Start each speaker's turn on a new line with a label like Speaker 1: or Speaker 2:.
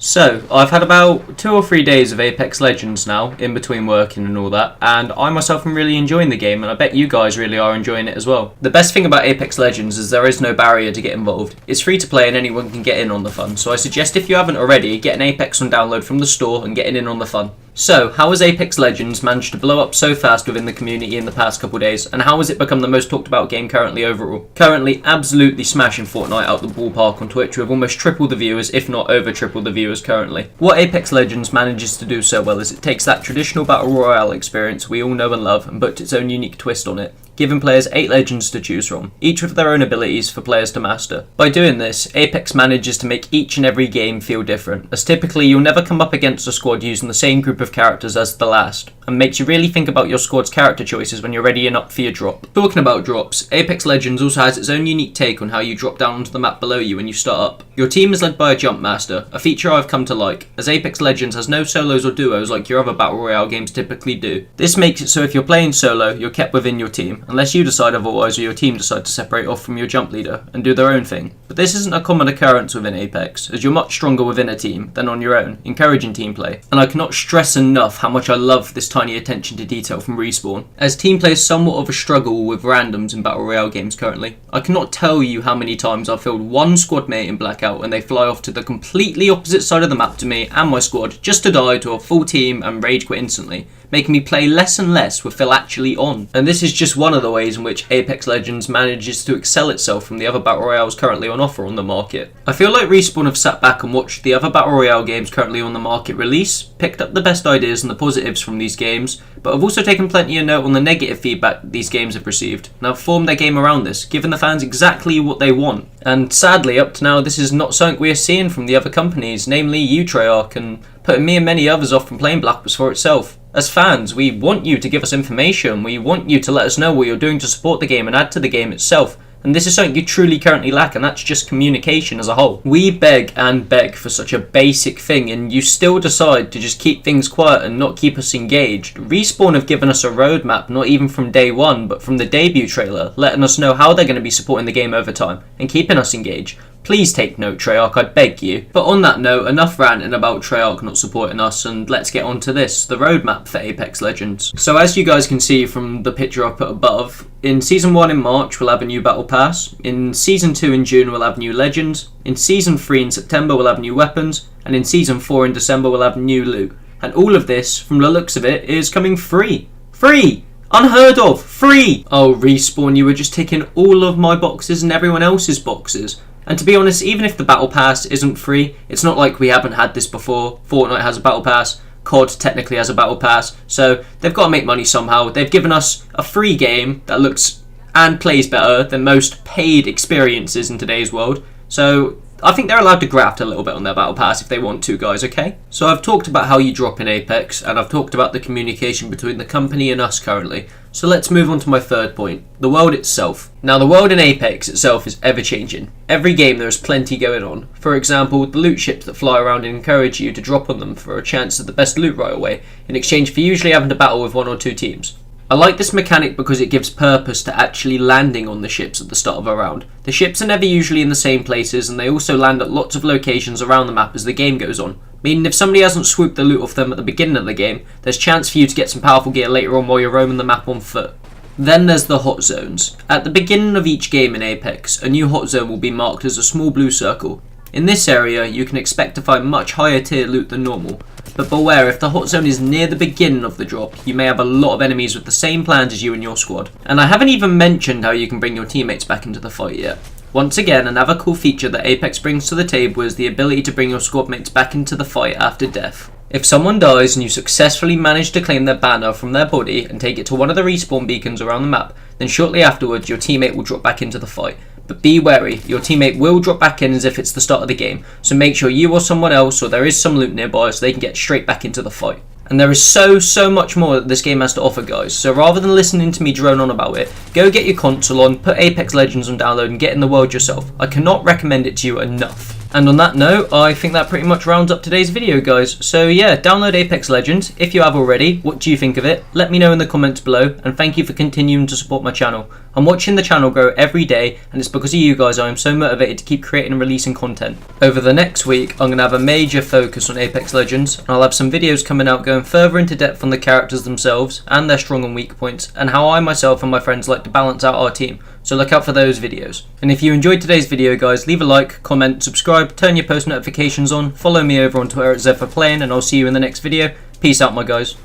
Speaker 1: So, I've had about 2 or 3 days of Apex Legends now, in between working and all that, and I myself am really enjoying the game, and I bet you guys really are enjoying it as well. The best thing about Apex Legends is there is no barrier to get involved. It's free to play and anyone can get in on the fun, so I suggest if you haven't already, get an Apex on download from the store and getting in on the fun. So, how has Apex Legends managed to blow up so fast within the community in the past couple days, and how has it become the most talked about game currently overall? Currently absolutely smashing Fortnite out the ballpark on Twitch with almost triple the viewers, if not over triple the viewers currently. What Apex Legends manages to do so well is it takes that traditional Battle Royale experience we all know and love and puts its own unique twist on it, giving players 8 legends to choose from, each with their own abilities for players to master. By doing this, Apex manages to make each and every game feel different, as typically you'll never come up against a squad using the same group of characters as the last, and makes you really think about your squad's character choices when you're readying up for your drop. Talking about drops, Apex Legends also has its own unique take on how you drop down onto the map below you when you start up. Your team is led by a jump master, a feature I've come to like, as Apex Legends has no solos or duos like your other Battle Royale games typically do. This makes it so if you're playing solo, you're kept within your team, unless you decide otherwise or your team decide to separate off from your jump leader and do their own thing. But this isn't a common occurrence within Apex, as you're much stronger within a team than on your own, encouraging team play. And I cannot stress enough how much I love this tiny attention to detail from Respawn, as team play is somewhat of a struggle with randoms in Battle Royale games currently. I cannot tell you how many times I've filled one squad mate in Blackout and they fly off to the completely opposite side of the map to me and my squad just to die to a full team and rage quit instantly, making me play less and less with Phil actually on. And this is just one of the ways in which Apex Legends manages to excel itself from the other Battle Royales currently on offer on the market. I feel like Respawn have sat back and watched the other Battle Royale games currently on the market release, picked up the best ideas and the positives from these games, but have also taken plenty of note on the negative feedback these games have received, and have formed their game around this, giving the fans exactly what they want. And sadly, up to now, this is not something we are seeing from the other companies, namely you, Treyarch, and putting me and many others off from playing Black Ops 4 itself. As fans, we want you to give us information, we want you to let us know what you're doing to support the game and add to the game itself. And this is something you truly currently lack, and that's just communication as a whole. We beg and beg for such a basic thing, and you still decide to just keep things quiet and not keep us engaged. Respawn have given us a roadmap, not even from day one, but from the debut trailer, letting us know how they're going to be supporting the game over time, and keeping us engaged. Please take note, Treyarch, I beg you. But on that note, enough ranting about Treyarch not supporting us, and let's get on to this, the roadmap for Apex Legends. So as you guys can see from the picture I've put above, in Season 1 in March we'll have a new Battle Pass, in Season 2 in June we'll have new Legends, in Season 3 in September we'll have new weapons, and in Season 4 in December we'll have new loot. And all of this, from the looks of it, is coming free. Free! Unheard of! Free! Oh, Respawn, you were just ticking all of my boxes and everyone else's boxes. And to be honest, even if the Battle Pass isn't free, it's not like we haven't had this before. Fortnite has a Battle Pass, COD technically has a Battle Pass, so they've got to make money somehow. They've given us a free game that looks and plays better than most paid experiences in today's world, so I think they're allowed to graft a little bit on their Battle Pass if they want to, guys, okay? So I've talked about how you drop in Apex, and I've talked about the communication between the company and us currently. So let's move on to my third point, the world itself. Now the world in Apex itself is ever changing. Every game there is plenty going on. For example, the loot ships that fly around and encourage you to drop on them for a chance at the best loot right away, in exchange for usually having to battle with 1 or 2 teams. I like this mechanic because it gives purpose to actually landing on the ships at the start of a round. The ships are never usually in the same places, and they also land at lots of locations around the map as the game goes on, meaning if somebody hasn't swooped the loot off them at the beginning of the game, there's chance for you to get some powerful gear later on while you're roaming the map on foot. Then there's the hot zones. At the beginning of each game in Apex, a new hot zone will be marked as a small blue circle. In this area, you can expect to find much higher tier loot than normal, but beware, if the hot zone is near the beginning of the drop, you may have a lot of enemies with the same plans as you and your squad. And I haven't even mentioned how you can bring your teammates back into the fight yet. Once again, another cool feature that Apex brings to the table is the ability to bring your squad mates back into the fight after death. If someone dies and you successfully manage to claim their banner from their body and take it to one of the respawn beacons around the map, then shortly afterwards your teammate will drop back into the fight. But be wary, your teammate will drop back in as if it's the start of the game, so make sure you or someone else or there is some loot nearby so they can get straight back into the fight. And there is so much more that this game has to offer, guys, so rather than listening to me drone on about it, go get your console on, put Apex Legends on download and get in the world yourself. I cannot recommend it to you enough. And on that note, I think that pretty much rounds up today's video, guys. So yeah, download Apex Legends. If you have already, what do you think of it? Let me know in the comments below, and thank you for continuing to support my channel. I'm watching the channel grow every day, and it's because of you guys I am so motivated to keep creating and releasing content. Over the next week, I'm going to have a major focus on Apex Legends, and I'll have some videos coming out going further into depth on the characters themselves and their strong and weak points, and how I myself and my friends like to balance out our team. So look out for those videos. And if you enjoyed today's video, guys, leave a like, comment, subscribe, turn your post notifications on, follow me over on Twitter at Zephr playing, and I'll see you in the next video. Peace out, my guys.